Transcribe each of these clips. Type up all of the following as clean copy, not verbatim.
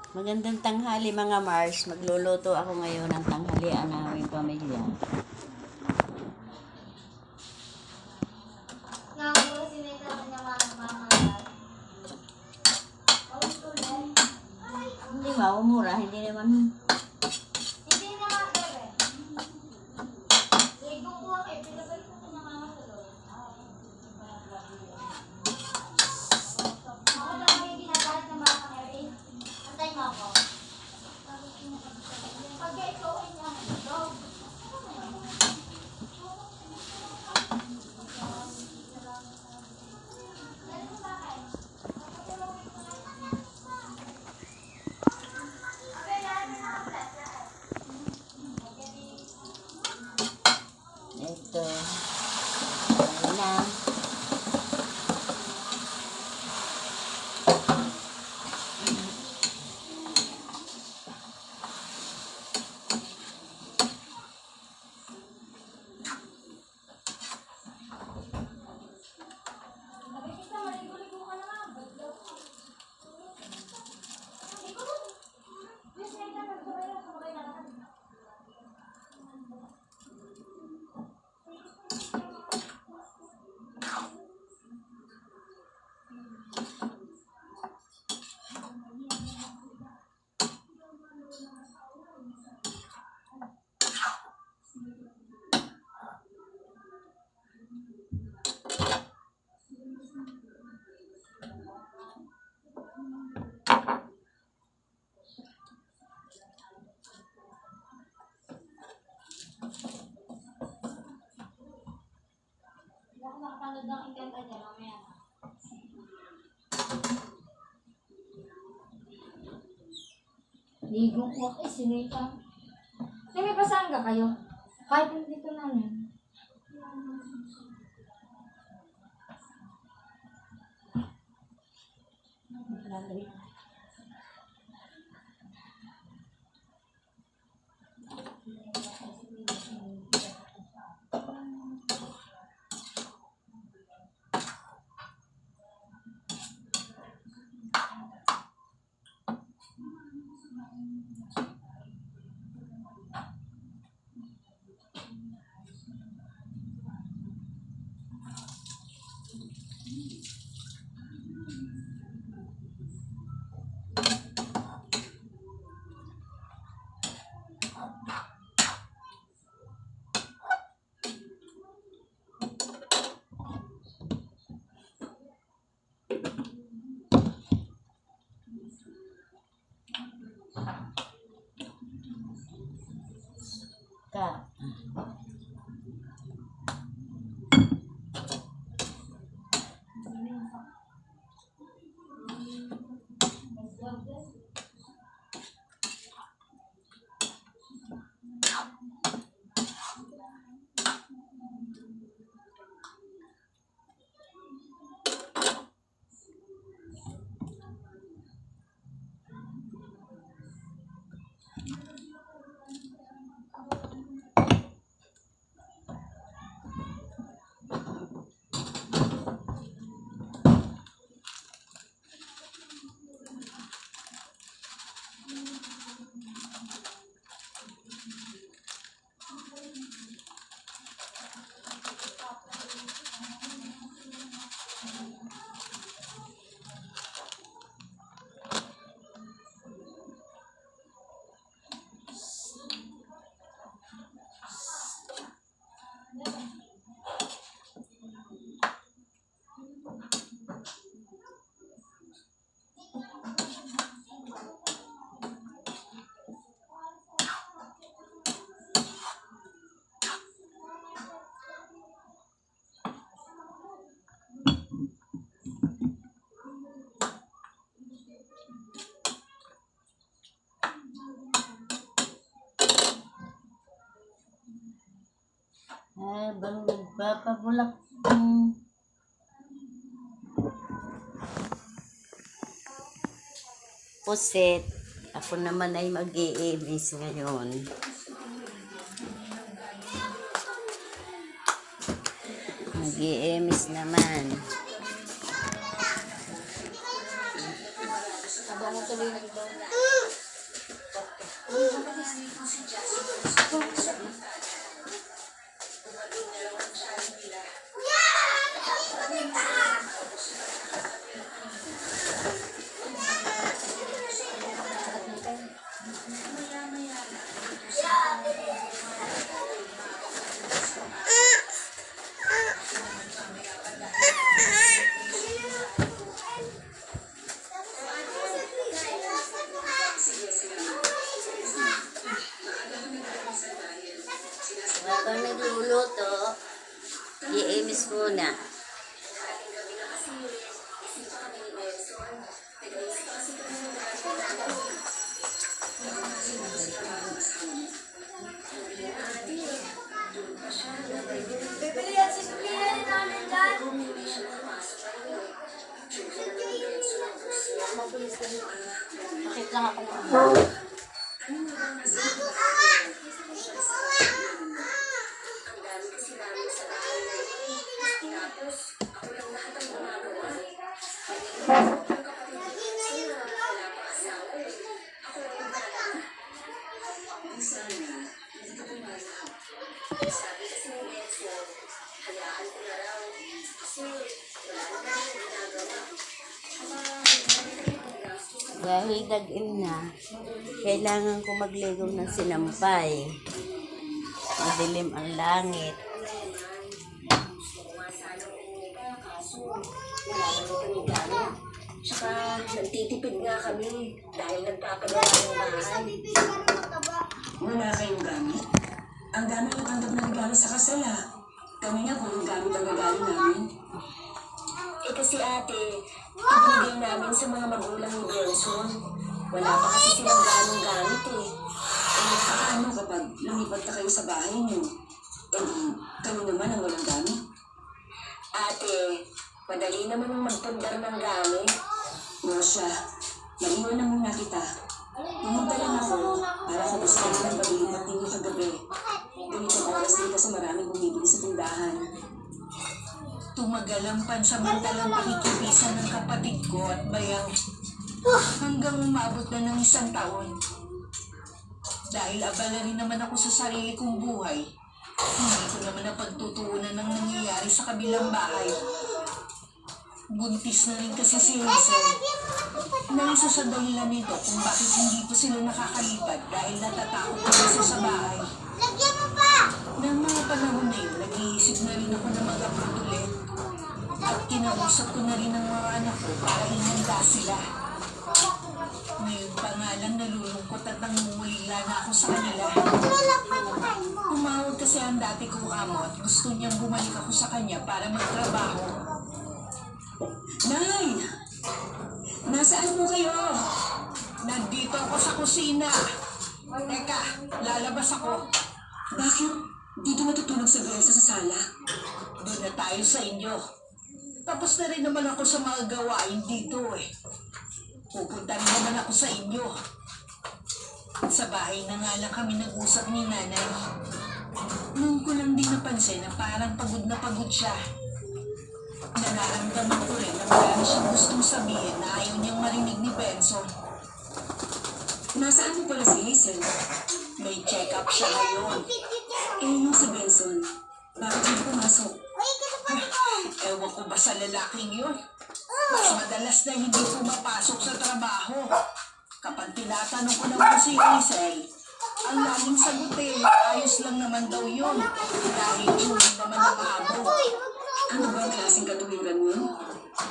Magandang tanghali mga Mars. Magluluto ako ngayon ng tanghalian ng aming pamilya. Hindi mura, hindi naman. Ito. Ayan na. Ligong ko ako, sinita. May pasangga kayo? Kahit dito namin. Ka. Bang nagpapabulak ng puset. Ako naman ay mag-i-imis ngayon. Mag-i-imis naman. Habang mo tuloy nagdaw. Malinis muna. Bibili yan si Sophia ni namin dyan. Bakit lang ako dahil dag-in na, kailangan ko magligo ng sinampay. Madilim ang langit. Tsaka nagtitipid nga kami dahil nagpapagawa ng bahay. Wala kayong gamit? Ang dami natanggap na regalo sa kasal ha. Kami nga kung gamit ang regalo namin. Eh kasi ate, ibigay namin sa mga magulang ni Benson. Wala pa kasi silang ganong gamit eh. Eh paano kapag lumipat na kayo sa bahay niyo? Eh di, kami naman ang walang gamit. Ate, madali naman ang magpundar ng gamit. Rosha, naiwan na muna kita. Pumunta lang ako para kamustahin ang paglipat ninyo kagabi. Ganitong oras dito sa maraming bumibili sa tindahan. Tumagal ang pansamantalang pakikipisan ng kapatid ko at bayang hanggang umabot na ng 1 taon. Dahil abala rin naman ako sa sarili kong buhay, hindi ko naman napagtutuunan ng nangyayari sa kabilang bahay. Buntis na rin kasi si Hazel. Na isa sa dahilan nito kung bakit hindi ko sila nakakalipat dahil natatakot ko kasi sa bahay. Lagyan mo pa! Nang mga panahon na yun, nag-iisip na rin ako na mag-abroad ulit. At kinausap ko na rin ang mga anak ko para ihanda sila. Ngayon pa nga lang nalulungkot at nangungulila na ako sa kanila. Tumawag kasi ang dati kong amo at gusto niyang bumalik ako sa kanya para magtrabaho. Nay! Nasaan mo kayo? Nandito ako sa kusina. Teka, lalabas ako. Bakit? Dito matutulog sa Bielsa sa sala? Doon na tayo sa inyo. Tapos na rin naman ako sa mga gawain dito eh. Pupunta rin naman ako sa inyo. Sa bahay na nga lang kami nag-usap ni nanay. Noon ko lang din napansin na parang pagod na pagod siya. Nararamdaman ko rin na marami siyang gustong sabihin na ayaw niyang marinig ni Benson. Nasaan mo pala si Hazel? May check-up siya ngayon. Eh, yung si Benson, bakit hindi pumasok? Ewan ko ba sa lalaking yun? Mas madalas na hindi pumapasok sa trabaho. Kapag tinatanong ko naman si Hazel, ang laging sagutin, ayos lang naman daw yun. Dahil yun naman ang amo. Ano ba ang klaseng katuwiran mo?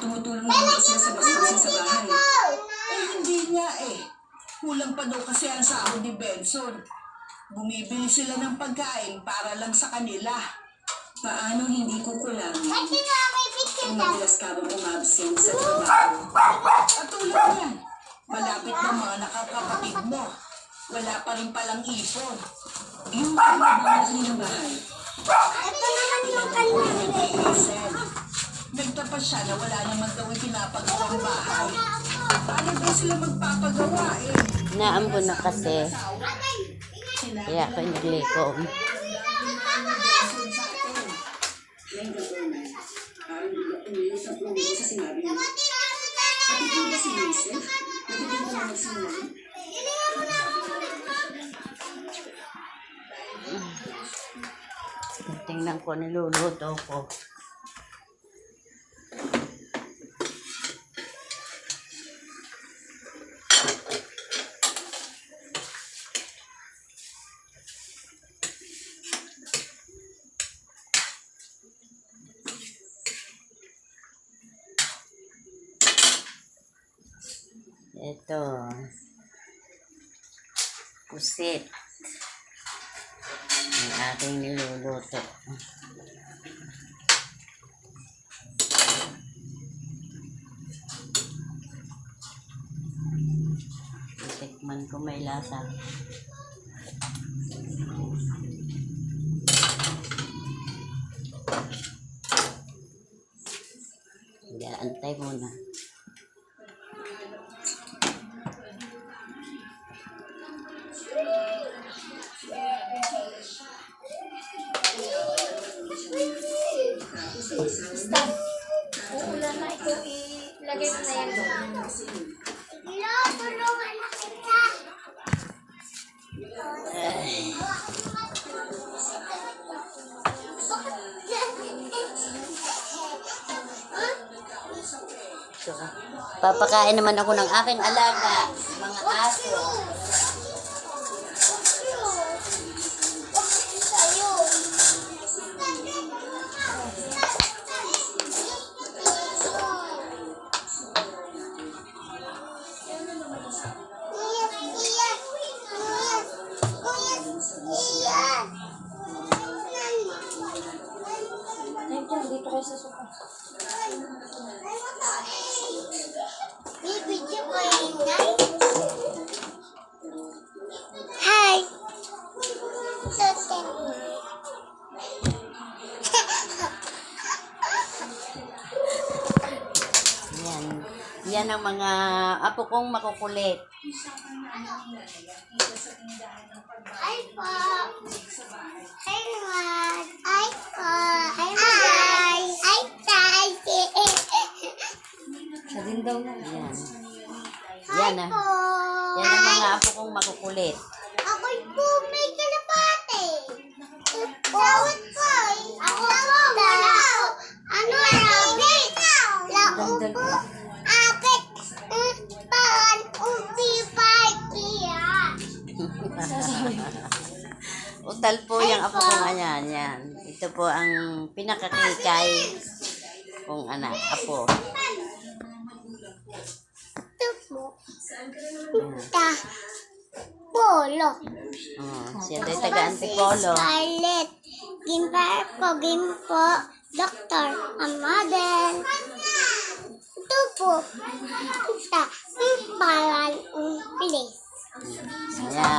Tumutulong naman ba sila sa gastusin sa bahay? Eh, hindi nga eh. Kulang pa daw kasi ang sahod ni Benson. Bumibili sila ng pagkain para lang sa kanila. Paano hindi kukulang? Kung madalas ka bang umabsent sa trabaho? At tulad yan, malapit na mga nakakapatid mo. Wala pa rin palang ipon. Yung pagbabalaki ng bahay. Ito naman yung kanina. Nagtapas siya na wala naman daw pinapagawang bahay. Paano daw sila magpapagawa eh? Naambon na kasi. Kaya ako nagligo. Ngayon gagawin na. Parang umilis ang puno sa sinabi niya. Natitid ba si Hazel? Natitid ba na magsimula? Tingnan ko, niluluto ko. Ito. Pusit. Ang aking niluluto. Tikman ko may lasa. Hindi, antay muna. Stop. Uulan na ito. Ilagay mo na yan doon. Hello, tulungan na kita. So, papakain naman ako ng aking alaga, mga aso. Thank you. Dito kayo sa sofa. Bibidyo ko yung guys. Hi. Totem. Yan. Yan ang mga apo kong makukulit. Hi po. Hi naman. Hi po. Hi guys. Hi guys. Sa din daw na. Yan. Hi Yan po. Yan ang mga apo kong makukulit. Ako'y po may kalapate. Bawat po. Ako po. Ano rabbit? Laupo. Apit. Paan. Ubi. Parkia. Utal po yung apo kong ayan. Yan. Ito po ang pinakakikay kong anak, apo. Ito po. Ta. Polo. Siya tayo taga-antipolo. Scarlett. Gimpo. Doktor. Ang model. Ito po. Ta. Parang place. Ayan.